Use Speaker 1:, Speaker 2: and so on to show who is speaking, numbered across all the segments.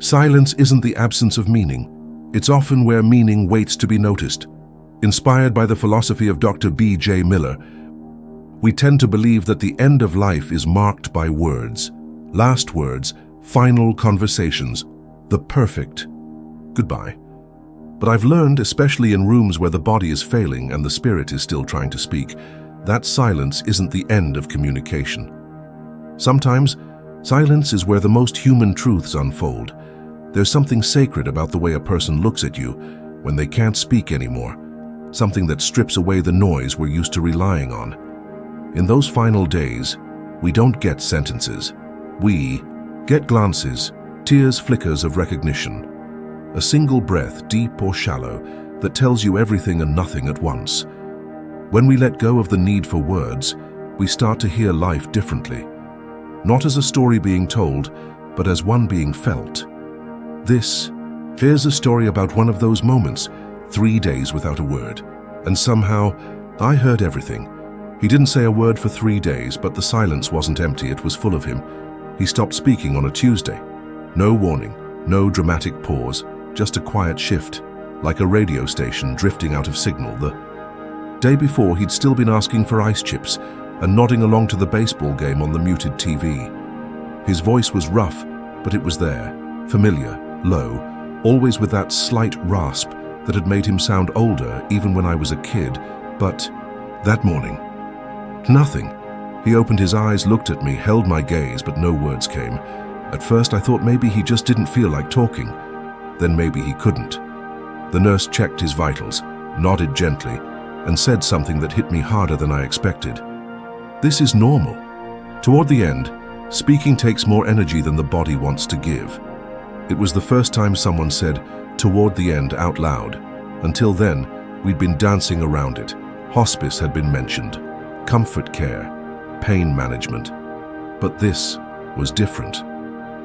Speaker 1: Silence isn't the absence of meaning. It's often where meaning waits to be noticed. Inspired by the philosophy of Dr. B.J. Miller, we tend to believe that the end of life is marked by words, last words, final conversations, the perfect goodbye. But I've learned, especially in rooms where the body is failing and the spirit is still trying to speak, that silence isn't the end of communication. Sometimes, silence is where the most human truths unfold. There's something sacred about the way a person looks at you when they can't speak anymore, something that strips away the noise we're used to relying on. In those final days, we don't get sentences. We get glances, tears, flickers of recognition. A single breath, deep or shallow, that tells you everything and nothing at once. When we let go of the need for words, we start to hear life differently. Not as a story being told, but as one being felt. Here's a story about one of those moments, 3 days without a word. And somehow, I heard everything. He didn't say a word for 3 days, but the silence wasn't empty, it was full of him. He stopped speaking on a Tuesday. No warning, no dramatic pause, just a quiet shift, like a radio station drifting out of signal. The day before, he'd still been asking for ice chips and nodding along to the baseball game on the muted TV. His voice was rough, but it was there, familiar, low, always with that slight rasp that had made him sound older even when I was a kid. But that morning, nothing. He opened his eyes, looked at me, held my gaze, but no words came. At first I thought maybe he just didn't feel like talking. Then maybe he couldn't. The nurse checked his vitals, nodded gently, and said something that hit me harder than I expected. This is normal. Toward the end, speaking takes more energy than the body wants to give. It was the first time someone said, "toward the end," out loud. Until then, we'd been dancing around it. Hospice had been mentioned, comfort care, pain management. But this was different.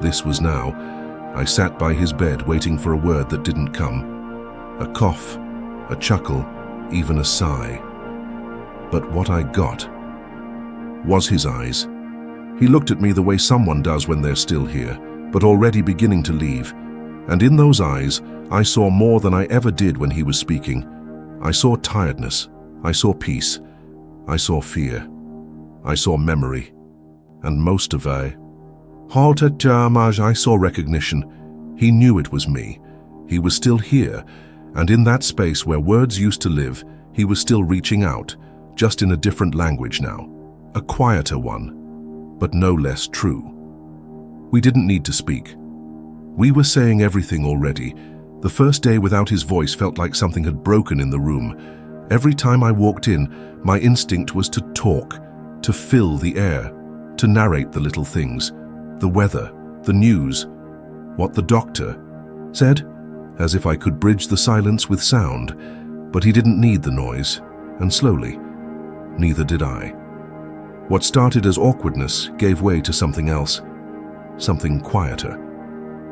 Speaker 1: This was now. I sat by his bed waiting for a word that didn't come. A cough, a chuckle, even a sigh. But what I got was his eyes. He looked at me the way someone does when they're still here, but already beginning to leave. And in those eyes, I saw more than I ever did when he was speaking. I saw tiredness. I saw peace. I saw fear. I saw memory. And most of I saw recognition. He knew it was me. He was still here, and in that space where words used to live, he was still reaching out, just in a different language now. A quieter one, but no less true. We didn't need to speak. We were saying everything already. The first day without his voice felt like something had broken in the room. Every time I walked in, my instinct was to talk, to fill the air, to narrate the little things, the weather, the news, what the doctor said, as if I could bridge the silence with sound. But he didn't need the noise, and slowly, neither did I. What started as awkwardness gave way to something else, something quieter,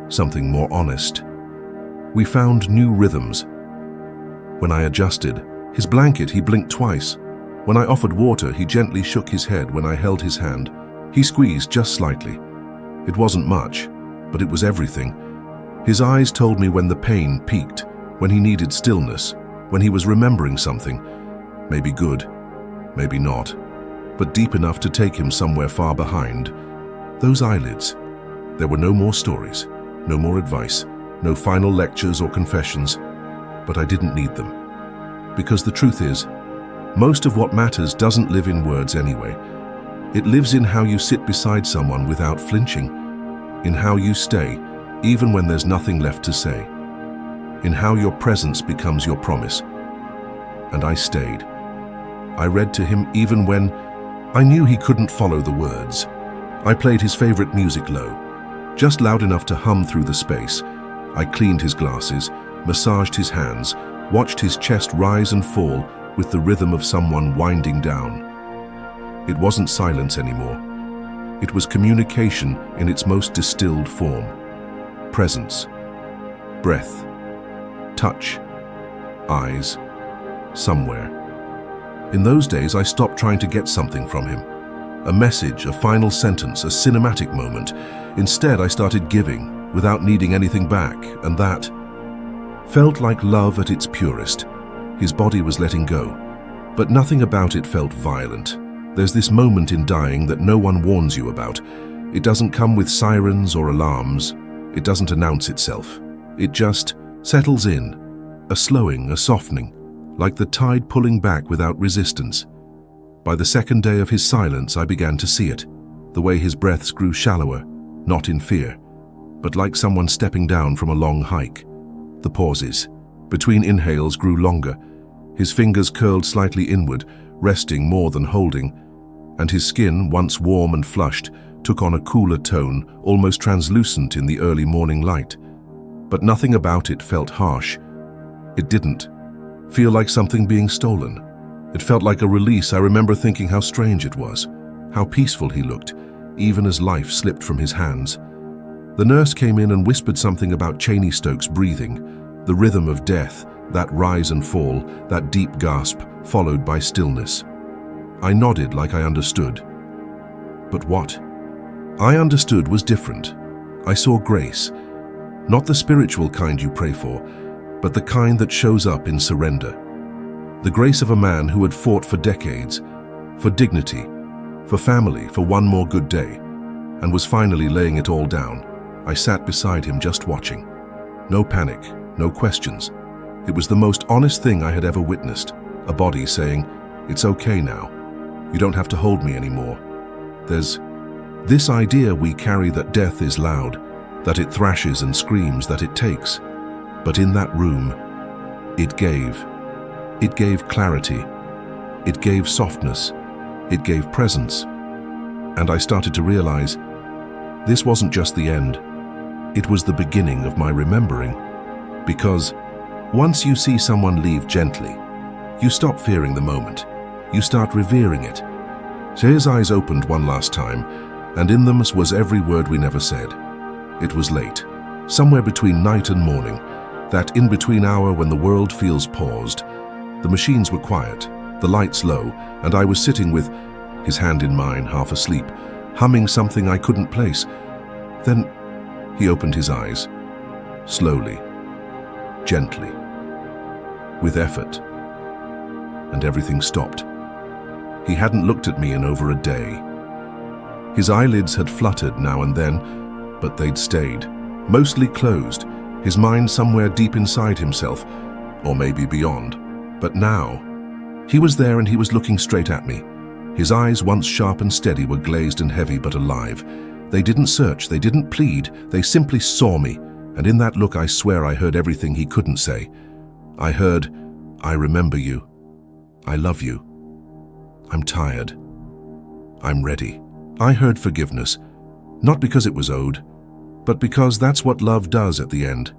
Speaker 1: something more honest. We found new rhythms. When I adjusted his blanket, he blinked twice. When I offered water, he gently shook his head. When I held his hand, he squeezed just slightly. It wasn't much, but it was everything. His eyes told me when the pain peaked, when he needed stillness, when he was remembering something, maybe good, maybe not, but deep enough to take him somewhere far behind. Those eyelids. There were no more stories, no more advice, no final lectures or confessions, but I didn't need them. Because the truth is, most of what matters doesn't live in words anyway. It lives in how you sit beside someone without flinching, in how you stay, even when there's nothing left to say, in how your presence becomes your promise. And I stayed. I read to him even when I knew he couldn't follow the words. I played his favorite music low, just loud enough to hum through the space. I cleaned his glasses, massaged his hands, watched his chest rise and fall with the rhythm of someone winding down. It wasn't silence anymore. It was communication in its most distilled form. Presence, breath, touch, eyes, somewhere. In those days, I stopped trying to get something from him. A message, a final sentence, a cinematic moment. Instead, I started giving, without needing anything back, and that felt like love at its purest. His body was letting go, but nothing about it felt violent. There's this moment in dying that no one warns you about. It doesn't come with sirens or alarms. It doesn't announce itself. It just settles in, a slowing, a softening, like the tide pulling back without resistance. By the second day of his silence, I began to see it, the way his breaths grew shallower, not in fear, but like someone stepping down from a long hike. The pauses between inhales grew longer. His fingers curled slightly inward, resting more than holding, and his skin, once warm and flushed, took on a cooler tone, almost translucent in the early morning light. But nothing about it felt harsh. It didn't feel like something being stolen. It felt like a release. I remember thinking how strange it was, how peaceful he looked, even as life slipped from his hands. The nurse came in and whispered something about Cheyne-Stokes breathing, the rhythm of death, that rise and fall, that deep gasp, followed by stillness. I nodded like I understood. But what I understood was different. I saw grace, not the spiritual kind you pray for, but the kind that shows up in surrender. The grace of a man who had fought for decades, for dignity, for family, for one more good day, and was finally laying it all down. I sat beside him just watching. No panic, no questions. It was the most honest thing I had ever witnessed, a body saying, "It's okay now. You don't have to hold me anymore." There's this idea we carry that death is loud, that it thrashes and screams, that it takes. But in that room, it gave. It gave clarity. It gave softness. It gave presence. And I started to realize this wasn't just the end. It was the beginning of my remembering. Because once you see someone leave gently, you stop fearing the moment. You start revering it. Shay's eyes opened one last time, and in them was every word we never said. It was late, somewhere between night and morning, that in-between hour when the world feels paused. The machines were quiet, the lights low, and I was sitting with his hand in mine, half asleep, humming something I couldn't place. Then he opened his eyes, slowly, gently, with effort, and everything stopped. He hadn't looked at me in over a day. His eyelids had fluttered now and then, but they'd stayed, mostly closed, his mind somewhere deep inside himself, or maybe beyond. But now, he was there and he was looking straight at me. His eyes, once sharp and steady, were glazed and heavy but alive. They didn't search, they didn't plead, they simply saw me, and in that look I swear I heard everything he couldn't say. I heard, "I remember you. I love you. I'm tired. I'm ready." I heard forgiveness, not because it was owed, but because that's what love does at the end.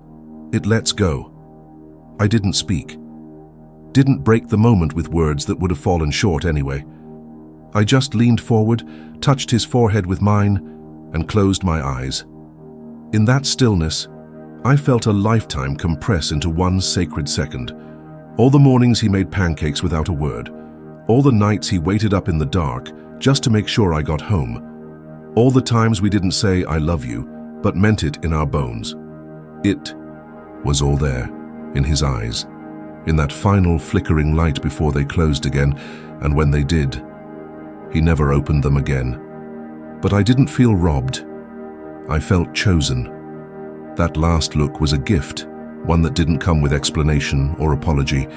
Speaker 1: It lets go. I didn't speak. Didn't break the moment with words that would have fallen short anyway. I just leaned forward, touched his forehead with mine, and closed my eyes. In that stillness, I felt a lifetime compress into one sacred second. All the mornings he made pancakes without a word. All the nights he waited up in the dark just to make sure I got home. All the times we didn't say "I love you," but meant it in our bones. It was all there, in his eyes, in that final flickering light before they closed again, and when they did, he never opened them again. But I didn't feel robbed. I felt chosen. That last look was a gift, one that didn't come with explanation or apology,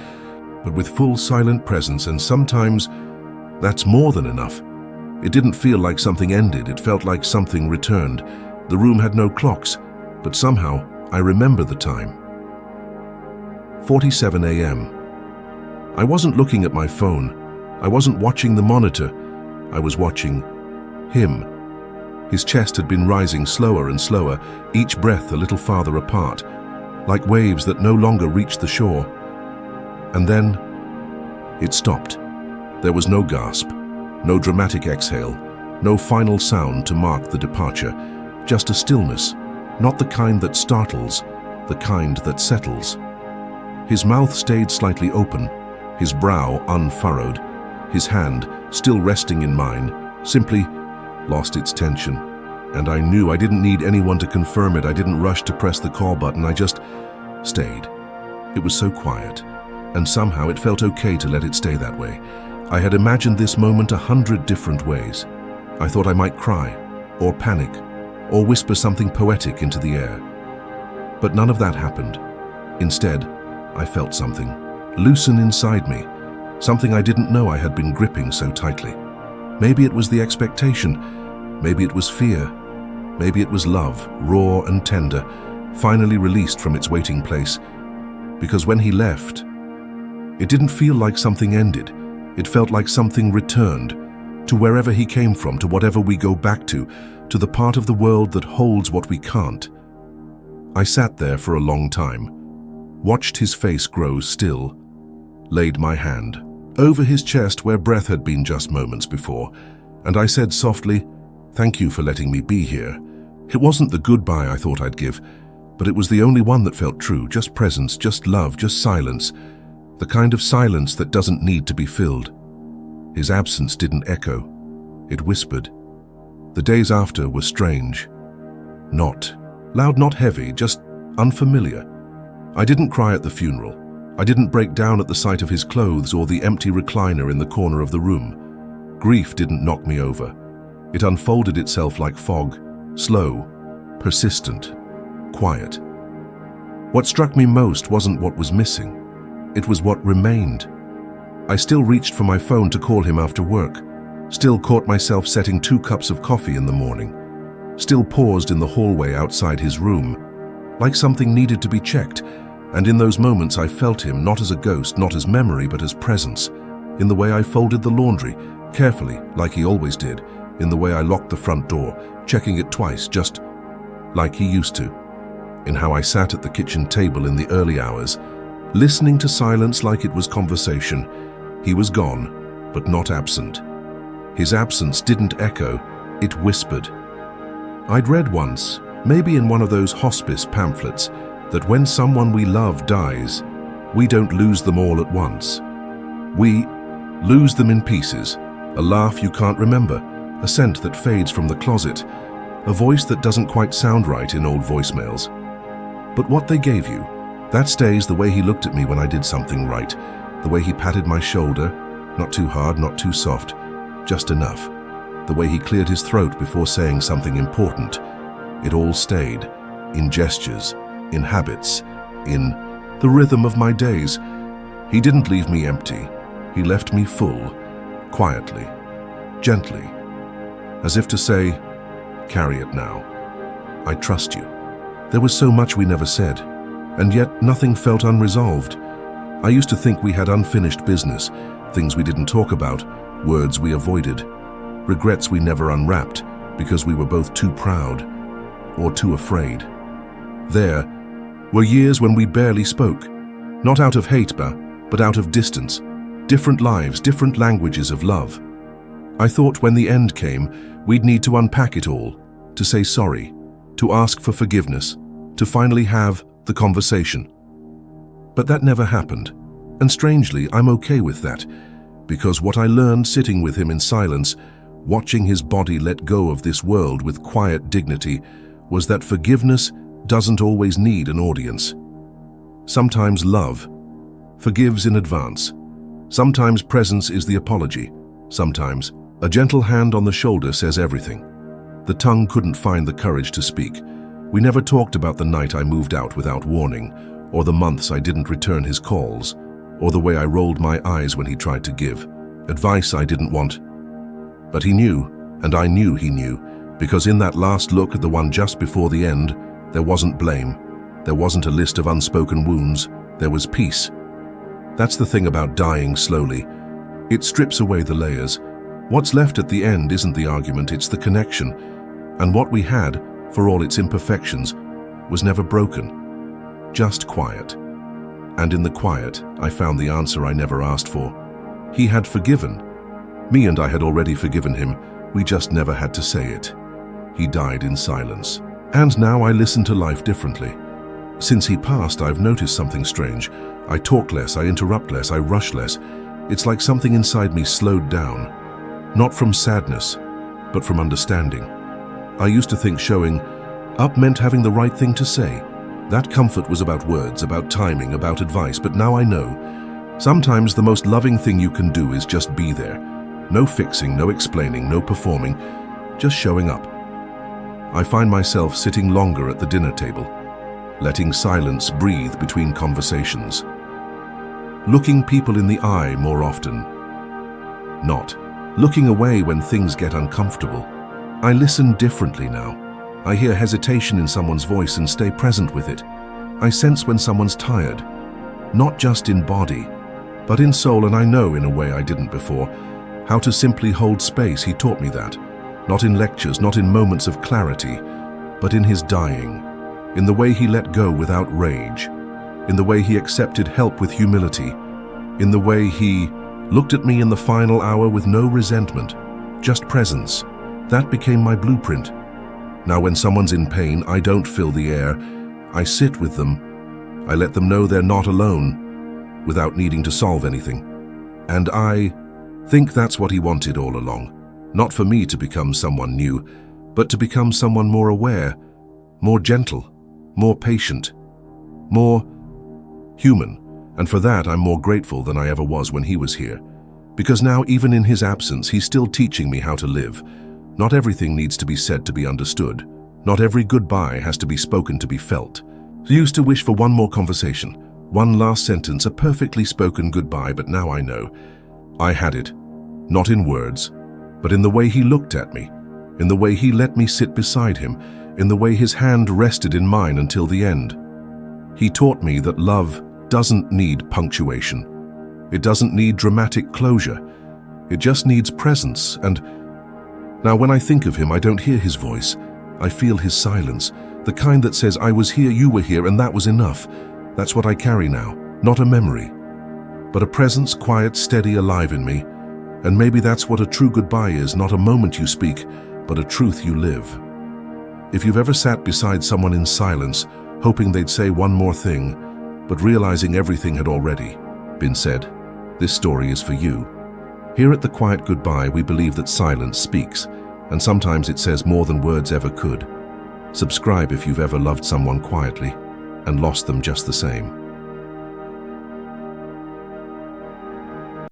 Speaker 1: but with full silent presence, and sometimes that's more than enough. It didn't feel like something ended, it felt like something returned. The room had no clocks, but somehow I remember the time. 4:47 a.m. I wasn't looking at my phone. I wasn't watching the monitor. I was watching him. His chest had been rising slower and slower, each breath a little farther apart, like waves that no longer reached the shore. And then it stopped. There was no gasp, no dramatic exhale, no final sound to mark the departure, just a stillness, not the kind that startles, the kind that settles. His mouth stayed slightly open, his brow unfurrowed, his hand, still resting in mine, simply lost its tension. And I knew I didn't need anyone to confirm it. I didn't rush to press the call button. I just stayed. It was so quiet, and somehow it felt okay to let it stay that way. I had imagined this moment 100 different ways. I thought I might cry, or panic, or whisper something poetic into the air. But none of that happened. Instead, I felt something loosen inside me, something I didn't know I had been gripping so tightly. Maybe it was the expectation, maybe it was fear, maybe it was love, raw and tender, finally released from its waiting place. Because when he left, it didn't feel like something ended. It felt like something returned to wherever he came from, to whatever we go back to the part of the world that holds what we can't. I sat there for a long time, watched his face grow still, laid my hand over his chest where breath had been just moments before, and I said softly, "Thank you for letting me be here." It wasn't the goodbye I thought I'd give, but it was the only one that felt true, just presence, just love, just silence, the kind of silence that doesn't need to be filled. His absence didn't echo, it whispered. The days after were strange. Not loud, not heavy, just unfamiliar. I didn't cry at the funeral. I didn't break down at the sight of his clothes or the empty recliner in the corner of the room. Grief didn't knock me over. It unfolded itself like fog, slow, persistent, quiet. What struck me most wasn't what was missing. It was what remained. I still reached for my phone to call him after work, still caught myself setting 2 cups of coffee in the morning, still paused in the hallway outside his room, like something needed to be checked. And in those moments I felt him, not as a ghost, not as memory, but as presence, in the way I folded the laundry, carefully, like he always did, in the way I locked the front door, checking it twice, just like he used to, in how I sat at the kitchen table in the early hours, listening to silence like it was conversation. He was gone, but not absent. His absence didn't echo, it whispered. I'd read once, maybe in one of those hospice pamphlets, that when someone we love dies, we don't lose them all at once. We lose them in pieces, a laugh you can't remember, a scent that fades from the closet, a voice that doesn't quite sound right in old voicemails. But what they gave you, that stays. The way he looked at me when I did something right, the way he patted my shoulder, not too hard, not too soft, just enough, the way he cleared his throat before saying something important. It all stayed, in gestures, in habits, in the rhythm of my days. He didn't leave me empty. He left me full, quietly, gently, as if to say, "Carry it now. I trust you." There was so much we never said, and yet nothing felt unresolved. I used to think we had unfinished business, things we didn't talk about, words we avoided, regrets we never unwrapped because we were both too proud or too afraid. There were years when we barely spoke, not out of hate, but out of distance, different lives, different languages of love. I thought when the end came, we'd need to unpack it all, to say sorry, to ask for forgiveness, to finally have the conversation. But that never happened, and strangely, I'm okay with that, because what I learned sitting with him in silence, watching his body let go of this world with quiet dignity, was that forgiveness doesn't always need an audience. Sometimes love forgives in advance. Sometimes presence is the apology. Sometimes a gentle hand on the shoulder says everything. The tongue couldn't find the courage to speak. We never talked about the night I moved out without warning, or the months I didn't return his calls, or the way I rolled my eyes when he tried to give advice I didn't want. But he knew, and I knew he knew, because in that last look at the one just before the end, there wasn't blame. There wasn't a list of unspoken wounds. There was peace. That's the thing about dying slowly. It strips away the layers. What's left at the end isn't the argument, it's the connection. And what we had, for all its imperfections, was never broken. Just quiet. And in the quiet, I found the answer I never asked for. He had forgiven. Me and I had already forgiven him. We just never had to say it. He died in silence. And now I listen to life differently. Since he passed, I've noticed something strange. I talk less, I interrupt less, I rush less. It's like something inside me slowed down. Not from sadness, but from understanding. I used to think showing up meant having the right thing to say. That comfort was about words, about timing, about advice, but now I know. Sometimes the most loving thing you can do is just be there. No fixing, no explaining, no performing, just showing up. I find myself sitting longer at the dinner table, letting silence breathe between conversations. Looking people in the eye more often. Not looking away when things get uncomfortable. I listen differently now. I hear hesitation in someone's voice and stay present with it. I sense when someone's tired, not just in body, but in soul, and I know in a way I didn't before, how to simply hold space. He taught me that, not in lectures, not in moments of clarity, but in his dying, in the way he let go without rage, in the way he accepted help with humility, in the way he looked at me in the final hour with no resentment, just presence. That became my blueprint. Now when someone's in pain, I don't fill the air. I sit with them. I let them know they're not alone, without needing to solve anything. And I think that's what he wanted all along. Not for me to become someone new, but to become someone more aware, more gentle, more patient, more human. And for that, I'm more grateful than I ever was when he was here. Because now, even in his absence, he's still teaching me how to live. Not everything needs to be said to be understood. Not every goodbye has to be spoken to be felt. I used to wish for one more conversation, one last sentence, a perfectly spoken goodbye, but now I know. I had it. Not in words, but in the way he looked at me, in the way he let me sit beside him, in the way his hand rested in mine until the end. He taught me that love doesn't need punctuation. It doesn't need dramatic closure. It just needs presence. And now when I think of him, I don't hear his voice. I feel his silence, the kind that says, I was here, you were here, and that was enough. That's what I carry now, not a memory, but a presence, quiet, steady, alive in me. And maybe that's what a true goodbye is, not a moment you speak, but a truth you live. If you've ever sat beside someone in silence, hoping they'd say one more thing, but realizing everything had already been said, this story is for you. Here at The Quiet Goodbye, we believe that silence speaks, and sometimes it says more than words ever could. Subscribe if you've ever loved someone quietly and lost them just the same.